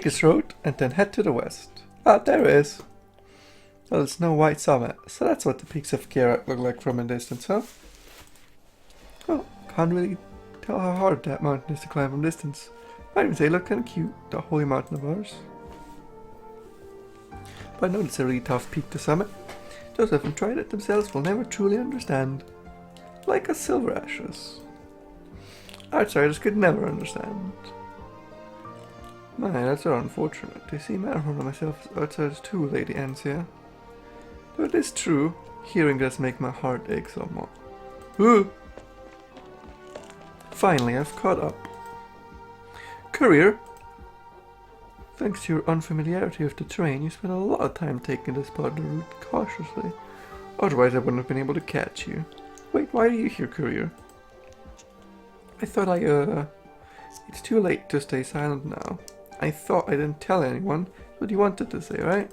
take this road and then head to the west. Ah, there it is. Well, it's no white summit, so that's what the peaks of Kierak look like from a distance, huh? Well, can't really tell how hard that mountain is to climb from distance. Might even say look kinda cute, the holy mountain of ours. But I know it's a really tough peak to summit. Those who haven't tried it themselves will never truly understand. Like a silver ashes. Outsiders could never understand. My, that's so unfortunate. You see, Matterhorn and myself as outsiders too, Lady Ansia. Though it is true, hearing does make my heart ache somewhat. Finally, I've caught up. Courier! Thanks to your unfamiliarity with the terrain, you spent a lot of time taking this part of the route cautiously. Otherwise I wouldn't have been able to catch you. Wait, why are you here, Courier? I thought it's too late to stay silent now. I thought I didn't tell anyone what you wanted to say, right?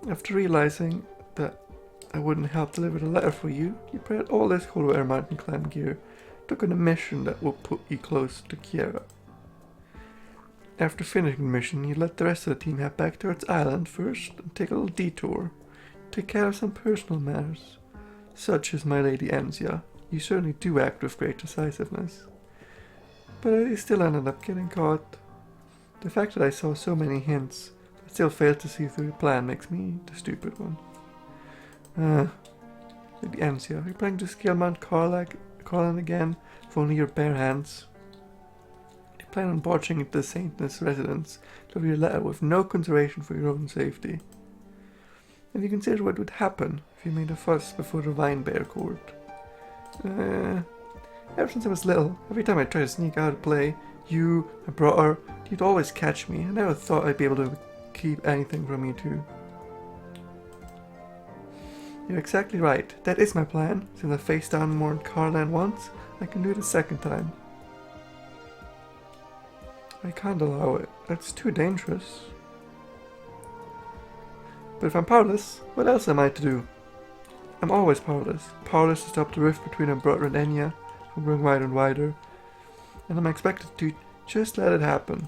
After realizing that I wouldn't help deliver the letter for you, you prepared all this Hollow Air Mountain climb gear, took on a mission that will put you close to Kiera. After finishing the mission, you let the rest of the team head back towards Island first and take a little detour. Take care of some personal matters. Such as my Lady Ansia, you certainly do act with great decisiveness. But I still ended up getting caught. The fact that I saw so many hints, but still failed to see through the plan makes me the stupid one. Lady Ansia, are you planning to scale Mount Carlan again, with only your bare hands? Do you plan on barging into the Saintness residence, deliver your letter with no consideration for your own safety? Have you considered what would happen if you made a fuss before the Vine Bear Court? Ever since I was little, every time I tried to sneak out of play, you, my brother, you'd always catch me. I never thought I'd be able to keep anything from you two. You're exactly right. That is my plan. Since I faced down more in Carlan once, I can do it a second time. I can't allow it. That's too dangerous. But if I'm powerless, what else am I to do? I'm always powerless. Powerless to stop the rift between my brother and Enya from growing wider and wider. And I'm expected to just let it happen.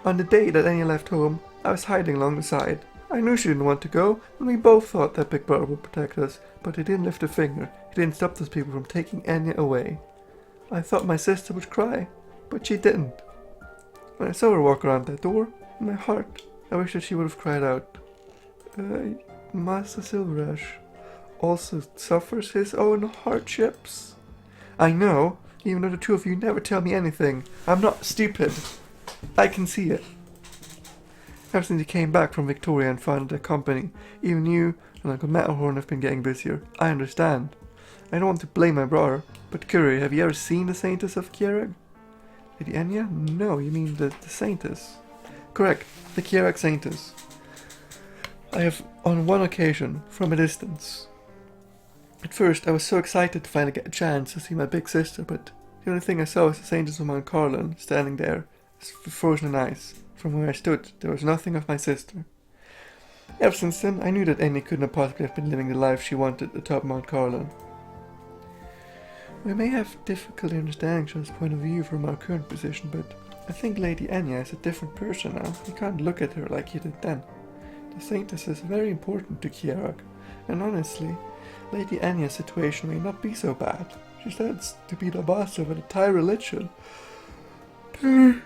On the day that Enya left home, I was hiding along the side. I knew she didn't want to go, and we both thought that Big Brother would protect us, but he didn't lift a finger. He didn't stop those people from taking Enya away. I thought my sister would cry, but she didn't. When I saw her walk around that door, in my heart, I wish that she would have cried out. Master Silverash also suffers his own hardships. I know, even though the two of you never tell me anything. I'm not stupid. I can see it. Ever since you came back from Victoria and founded a company, even you and Uncle Matterhorn have been getting busier. I understand. I don't want to blame my brother, but Curry, have you ever seen the Saintess of Kierag? Lady Enya? No, you mean the Saintess. Correct, the Kierag Saintess. I have, on one occasion, from a distance. At first, I was so excited to finally get a chance to see my big sister, but the only thing I saw was the Saintess of Mount Carlan, standing there, frozen in ice. From where I stood, there was nothing of my sister. Ever since then, I knew that Enya couldn't have possibly have been living the life she wanted at the top of Mount Carlan. We may have difficulty understanding each other's point of view from our current position, but I think Lady Enya is a different person now. You can't look at her like you did then. The Saintess is very important to Kierag, and honestly, Lady Enya's situation may not be so bad. She stands to be the master of an entire religion. I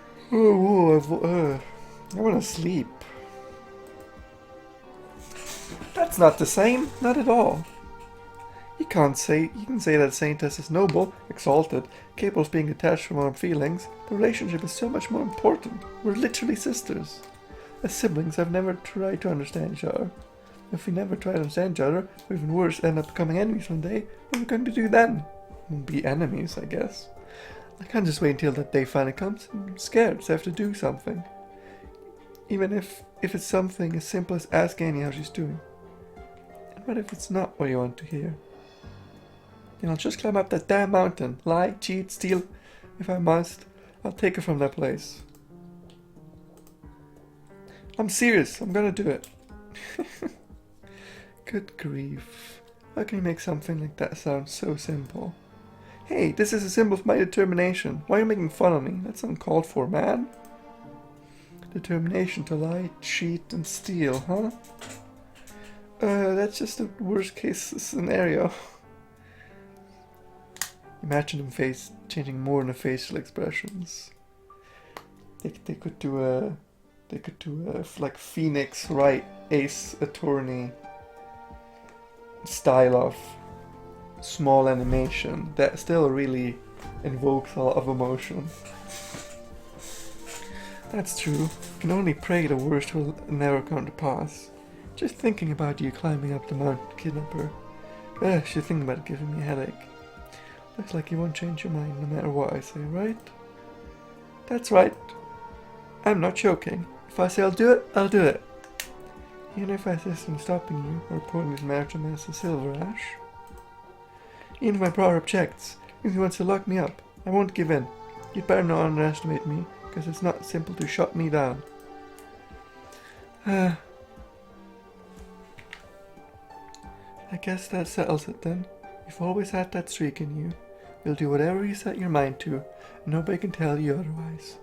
want to sleep. That's not the same, not at all. You can say that Saintess is noble, exalted, capable of being detached from our feelings. The relationship is so much more important. We're literally sisters. As siblings, I've never tried to understand each other. If we never try to understand each other, or even worse, end up becoming enemies one day, what are we going to do then? We'll be enemies, I guess. I can't just wait until that day finally comes. I'm scared, so I have to do something. Even if it's something as simple as asking Enya how she's doing. And what if it's not what you want to hear? Then I'll just climb up that damn mountain. Lie, cheat, steal. If I must, I'll take her from that place. I'm serious. I'm gonna do it. Good grief. How can you make something like that sound so simple? Hey, this is a symbol of my determination. Why are you making fun of me? That's uncalled for, man. Determination to lie, cheat, and steal, huh? That's just the worst case scenario. Imagine him changing more in the facial expressions. They could do a like Phoenix Wright Ace Attorney style of small animation that still really invokes a lot of emotion. That's true. You can only pray the worst will never come to pass. Just thinking about you climbing up the mountain to kidnap her. She's thinking about it giving me a headache. Looks like you won't change your mind no matter what I say, right? That's right. I'm not joking. If I say I'll do it, I'll do it. Even if I insist on stopping you or reporting this marriage to Master Silver Ash. Even if my brother objects, if he wants to lock me up, I won't give in. You'd better not underestimate me, because it's not simple to shut me down. I guess that settles it then. You've always had that streak in you. You'll do whatever you set your mind to, and nobody can tell you otherwise.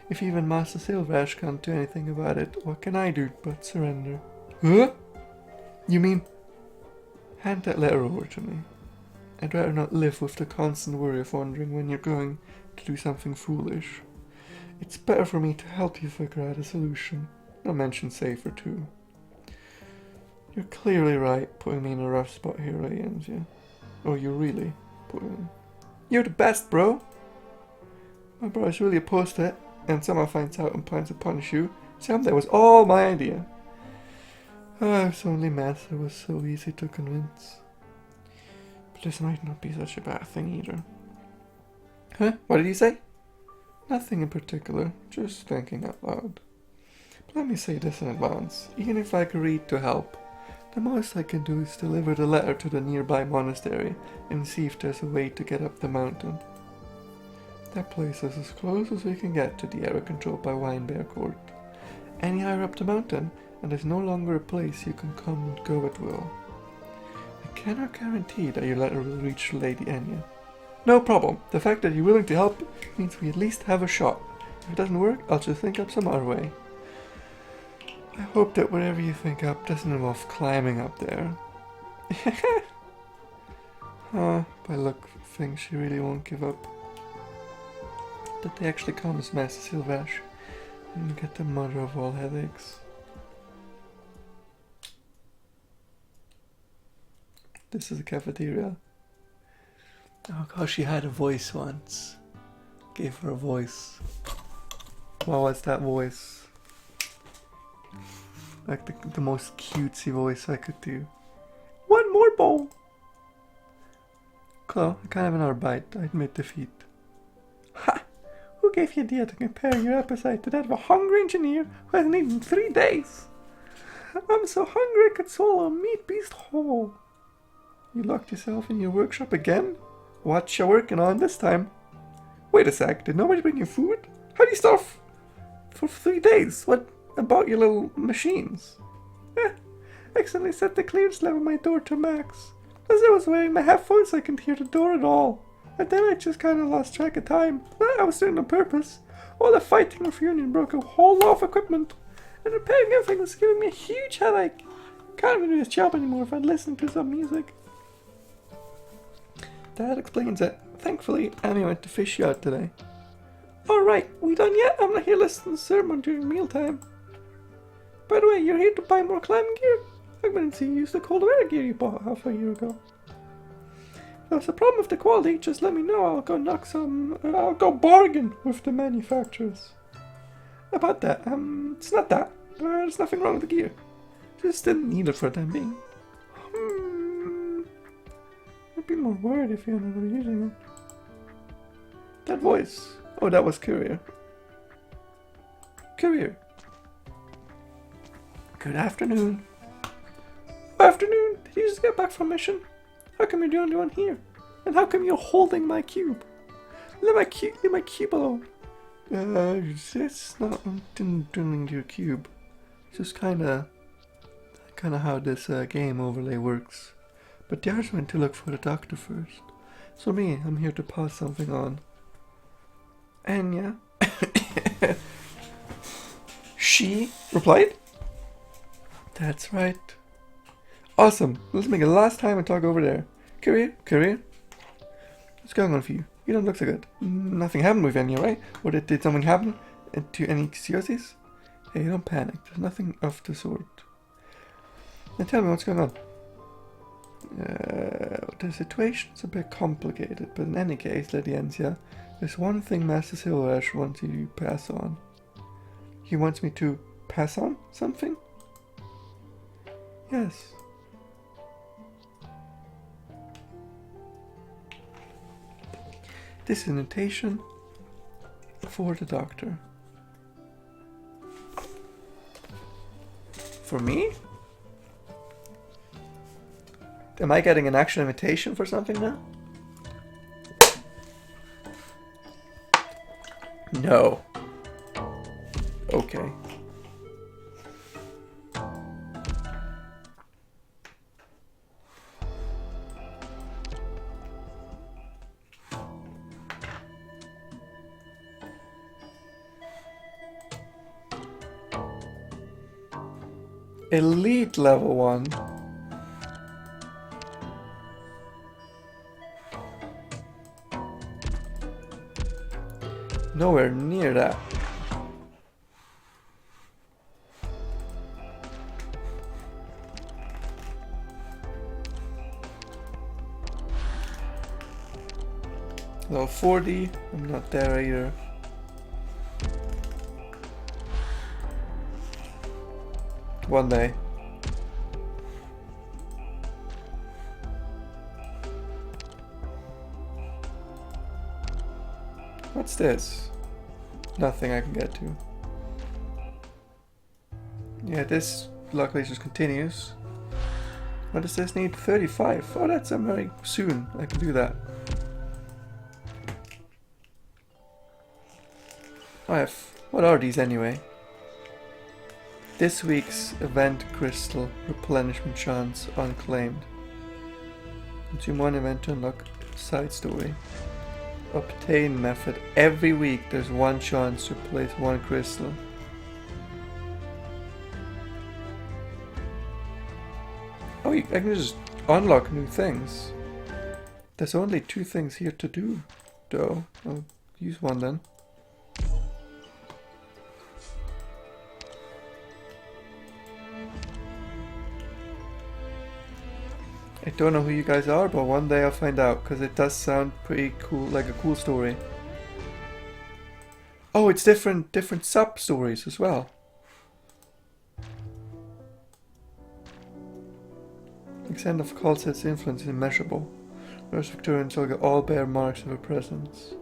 If even Master Silver Ash can't do anything about it, what can I do but surrender? Huh? You mean? Hand that letter over to me. I'd rather not live with the constant worry of wondering when you're going to do something foolish. It's better for me to help you figure out a solution. Not mention safer too. You're clearly right, putting me in a rough spot here, Ian's, yeah? Oh, you're really putting me. You're the best, bro! My brother's really opposed to it, and someone finds out and plans to punish you. Sam, that was all my idea. Oh, if only Master was so easy to convince. But this might not be such a bad thing either. Huh? What did you say? Nothing in particular, just thinking out loud. But let me say this in advance. Even if I agreed to help, the most I can do is deliver the letter to the nearby monastery and see if there's a way to get up the mountain. That place is as close as we can get to the area controlled by Winebear Court. Any higher up the mountain, and there's no longer a place you can come and go at will. I cannot guarantee that your letter will reach Lady Enya. No problem. The fact that you're willing to help means we at least have a shot. If it doesn't work, I'll just think up some other way. I hope that whatever you think up doesn't involve climbing up there. By look of things, she really won't give up. That they actually come as Master Silvash and get the mother of all headaches. This is a cafeteria. Oh gosh, she had a voice once. Gave her a voice. What was that voice? Like the most cutesy voice I could do. One more bowl! Chloe, I can't have another bite. I admit defeat. Ha! Who gave you the idea to compare your appetite to that of a hungry engineer who hasn't eaten in 3 days? I'm so hungry I could swallow a meat beast whole. You locked yourself in your workshop again? What you working on this time? Wait a sec, did nobody bring you food? How do you starve for 3 days? What about your little machines? Accidentally set the clearance level of my door to max. As I was wearing my headphones, I couldn't hear the door at all. And then I just kind of lost track of time. I was doing it on purpose. All the fighting of Union broke a whole lot of equipment. And repairing everything was giving me a huge headache. Can't even do this job anymore if I'd listened to some music. That explains it. Thankfully, Annie went to fish you out today. Alright, we done yet? I'm not here listening to the sermon during mealtime. By the way, you're here to buy more climbing gear? I'm going to see you use the cold weather gear you bought half a year ago. If there's a problem with the quality, just let me know. I'll go bargain with the manufacturers. About that, it's not that. There's nothing wrong with the gear. Just didn't need it for the time being. I'd be more worried if you're not using it. That voice. Oh, that was Courier. Courier. Good afternoon. Afternoon. Did you just get back from mission? How come you're the only one here? And how come you're holding my cube? Leave my cube alone. It's not doing your cube. It's just kinda how this game overlay works. But Dars went to look for the doctor first. So me, I'm here to pass something on. Anya. She replied. That's right. Awesome. Let's make it last time and talk over there. Career. What's going on for you? You don't look so good. Nothing happened with Anya, right? Or did something happen to any COCs? Hey, don't panic. There's nothing of the sort. Now tell me what's going on. The situation's a bit complicated, but in any case, Lady Enzia, there's one thing Master Silverash wants you to pass on. He wants me to pass on something? Yes. This is a notation for the doctor. For me? Am I getting an actual invitation for something now? No. Okay. Elite level 1. Nowhere near that. Level 40, I'm not there either. One day. What's this? Nothing I can get to. Yeah, this luckily just continues. What does this need? 35. Oh, that's very soon. I can do that. What are these anyway? This week's event crystal replenishment chance unclaimed. Consume one event to unlock side story. Obtain method. Every week there's one chance to place one crystal. Oh, I can just unlock new things. There's only 2 things here to do, though. I'll use one then. I don't know who you guys are, but one day I'll find out, because it does sound pretty cool, like a cool story. Oh, it's different sub-stories as well. The extent of Colset's influence is immeasurable. Nurse Victorian Solga all bear marks of her presence.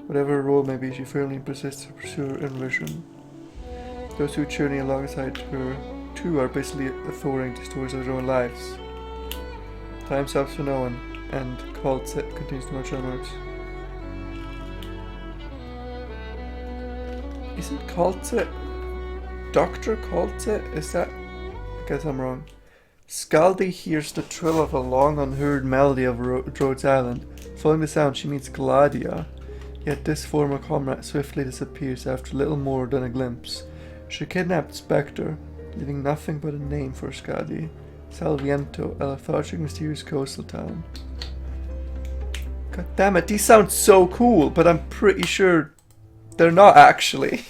Whatever her role may be, she firmly persists to pursue her vision. Those who journey alongside her, too, are basically authoring the stories of their own lives. Time stops for no one, and Colset continues to march onwards. Isn't Colset Dr. Colset? Is that? I guess I'm wrong. Scaldi hears the trill of a long unheard melody of Rhodes Island. Following the sound, she meets Gladia. Yet this former comrade swiftly disappears after little more than a glimpse. She kidnapped Spectre, leaving nothing but a name for Scaldi. Salviento, a lethargic, mysterious coastal town. God damn it, these sound so cool, but I'm pretty sure they're not actually.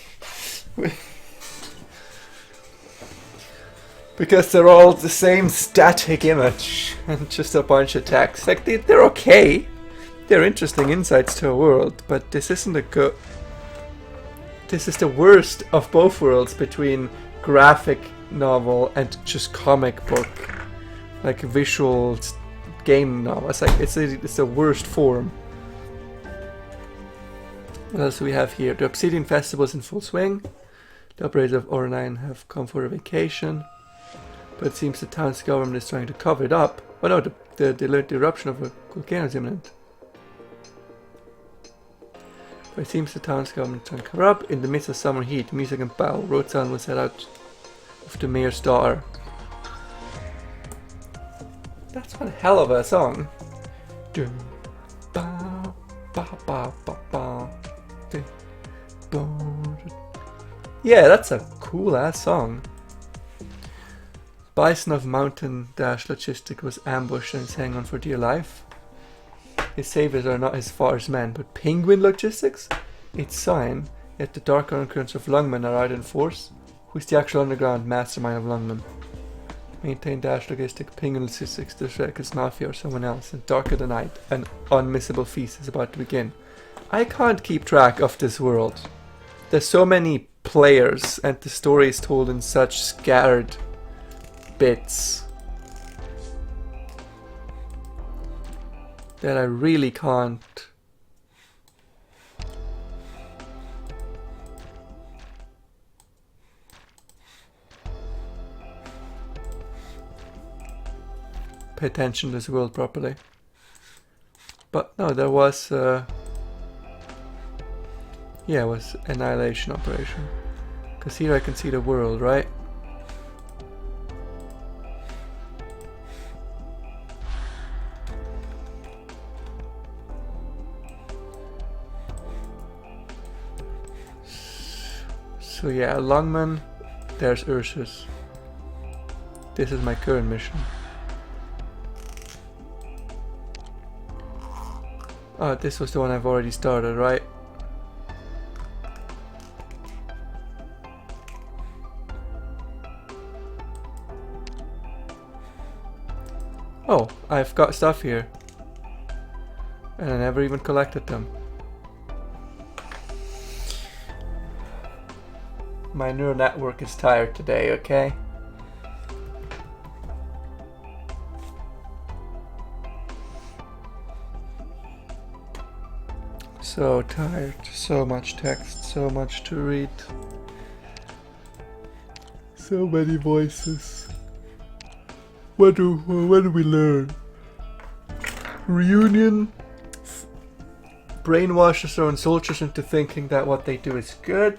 Because they're all the same static image and just a bunch of text. Like, they're okay. They're interesting insights to a world, but this isn't a good... This is the worst of both worlds between graphic novel and just comic book, like visual game novel. It's like it's the worst form. What else do we have here? The Obsidian Festival is in full swing. The operators of Ornine have come for a vacation, but it seems the town's government is trying to cover it up. Oh no, the eruption of a volcano is imminent. But it seems the town's government is trying to cover up. In the midst of summer heat, music and battle, Roadsound will set out of the mayor's daughter. That's one hell of a song. Dun, Ba, ba, ba, ba. Yeah, that's a cool ass song. Bison of Mountain Dash Logistic was ambushed and is hanging on for dear life. His saviors are not his father's men, but Penguin Logistics? It's sign, yet the dark undercurrents of Lungman are out in force. Who's the actual underground mastermind of Lungman? Maintain Dash Logistic, Penguin Logistics, the Shrek's Mafia or someone else, and darker the night, an unmissable feast is about to begin. I can't keep track of this world. There's so many players and the story is told in such scattered bits that I really can't pay attention to this world properly. But no, there was yeah, it was Annihilation Operation. Because here I can see the world, right? So yeah, Longman, there's Ursus. This is my current mission. Oh, this was the one I've already started, right? Oh, I've got stuff here. And I never even collected them. My neural network is tired today, okay? So tired, so much text, so much to read. So many voices. What do we learn? Reunion brainwashes their own soldiers into thinking that what they do is good.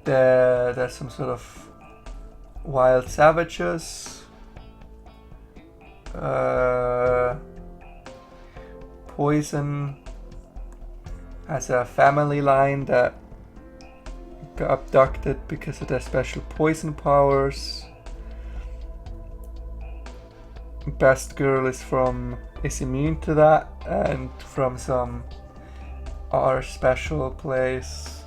There's some sort of wild savages. Poison has a family line that got abducted because of their special poison powers. Best girl is immune to that and from some other special place.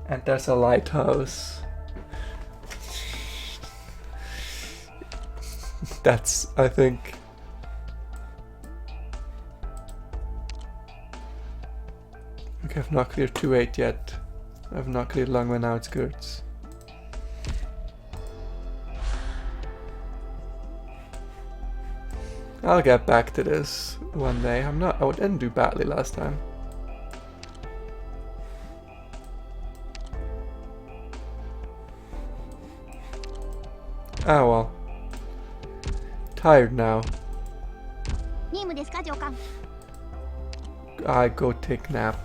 And there's a lighthouse. That's, I think, okay, I've not cleared 2-8 yet. I've not cleared Longman outskirts. I'll get back to this one day. I didn't do badly last time. Oh well. Tired now. I go take nap.